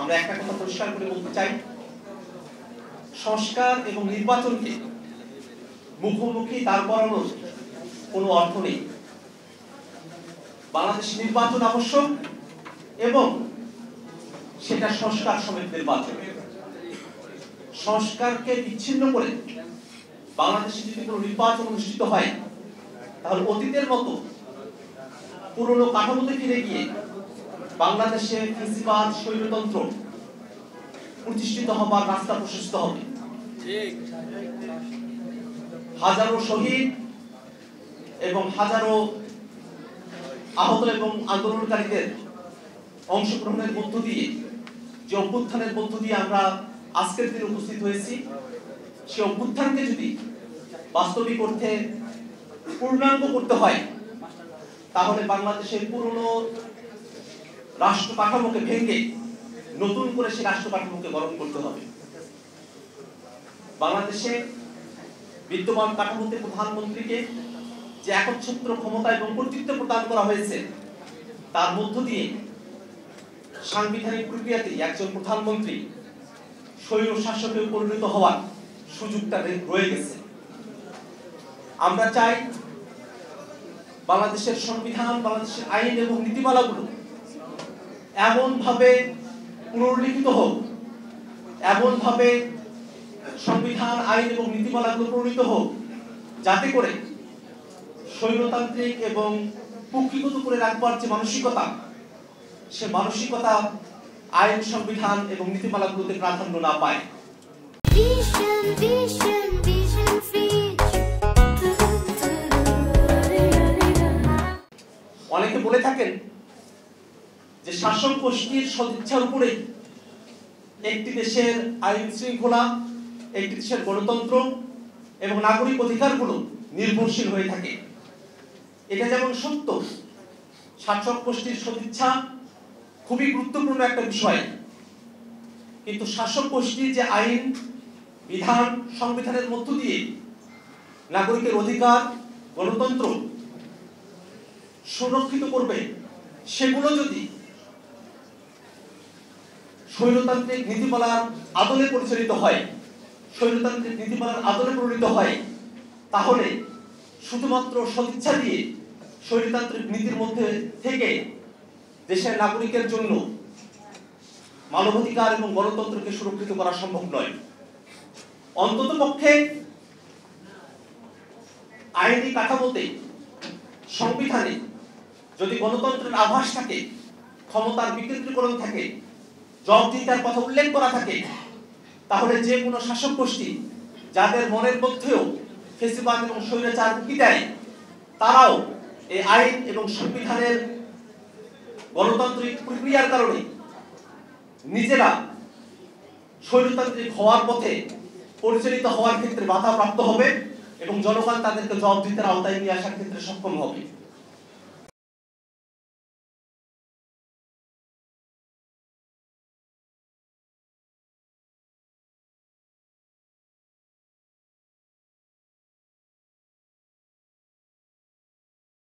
আমরা একটা কথা পরিষ্কার করে বলতে চাই, সংস্কার এবং নির্বাচনকে মুখোমুখি দাঁড় করানোর কোনো অর্থ নেই। বাংলাদেশ নির্বাচন আবশ্যক এবং সেটা সংস্কার সমেত নির্বাচন। সংস্কারকে বিচ্ছিন্ন করে বাংলাদেশে যদি কোনো নির্বাচন অনুষ্ঠিত হয়, তাহলে অতীতের মতো পুরনো কাঠামোতে ফিরে গিয়ে বাংলাদেশে ফ্যাসিবাদ স্বৈরতন্ত্র প্রতিষ্ঠিত হবার রাস্তা প্রশস্ত হবে। হাজারো শহীদ এবং হাজারো আহত এবং আন্দোলনকারীদের অংশগ্রহণের মধ্য দিয়ে, যে অভ্যুত্থানের মধ্য দিয়ে আমরা আজকের দিনে উপস্থিত হয়েছি, সে অভ্যুত্থানকে যদি বাস্তবিক অর্থে পূর্ণাঙ্গ করতে হয়, তাহলে বাংলাদেশের পুরনো রাষ্ট্র কাঠামোকে ভেঙে নতুন করে সেই রাষ্ট্র কাঠামোকে গঠন করতে হবে। বাংলাদেশে বিদ্যমান কাঠামোতে প্রধানমন্ত্রীকে যে একচ্ছত্র ক্ষমতা এবং কর্তৃত্ব প্রদান করা হয়েছে, তার মধ্য দিয়ে সাংবিধানিক প্রক্রিয়াতে একজন প্রধানমন্ত্রী স্বৈর শাসকে পরিণত হওয়ার সুযোগটা রয়ে গেছে। আমরা চাই বাংলাদেশের সংবিধান, বাংলাদেশের আইন এবং নীতিমালাগুলো এমন ভাবে পুনর্লিখিত হোক, এমন ভাবে সংবিধান, আইন এবং নীতিমালাগুলো প্রণীত হোক, যাতে করে স্বৈরতান্ত্রিক এবং কুক্ষিগত করে রাখবার যে মানসিকতা, সে মানসিকতা আইন, সংবিধান এবং নীতিমালাগুলোতে প্রাধান্য না পায়। অনেকে বলে থাকেন যে শাসক গোষ্ঠীর সদিচ্ছার উপরে একটি দেশের আইন শৃঙ্খলা, একটি দেশের গণতন্ত্র এবং নাগরিক অধিকারগুলো নির্ভরশীল হয়ে থাকে। এটা যেমন সত্য, শাসক গোষ্ঠীর সদিচ্ছা খুবই গুরুত্বপূর্ণ একটা বিষয়, কিন্তু শাসক গোষ্ঠীর যে আইন, বিধান, সংবিধানের মধ্য দিয়ে নাগরিকের অধিকার, গণতন্ত্র সুরক্ষিত করবে, সেগুলো যদি স্বৈরতান্ত্রিক নীতিমালার আদলে পরিচালিত হয়, স্বৈরতান্ত্রিক নীতিমালার আদলে প্রণীত হয়, তাহলে শুধুমাত্র সদিচ্ছা দিয়ে স্বৈরতান্ত্রিক নীতির মধ্যে থেকে দেশের নাগরিকের জন্য মানবাধিকার এবং গণতন্ত্রকে সুরক্ষিত করা সম্ভব নয়। অন্ততপক্ষে আইনি কাঠামোতে, সংবিধানে যদি গণতন্ত্রের আভাস থাকে, ক্ষমতার বিকেন্দ্রীকরণ থাকে, জবাবদিহিতার কথা উল্লেখ করা থাকে, তাহলে যে কোনো শাসক গোষ্ঠী যাদের মনের মধ্যেও ফ্যাসিবাদ এবং স্বৈরাচার উকি দেয়, তারাও এই আইন এবং সংবিধানের গণতান্ত্রিক প্রক্রিয়ার কারণে নিজেরা স্বৈরতান্ত্রিক হওয়ার পথে পরিচালিত হওয়ার ক্ষেত্রে বাধাপ্রাপ্ত হবে এবং জনগণ তাদেরকে জবাবদিহিতার আওতায় নিয়ে আসার ক্ষেত্রে সক্ষম হবে।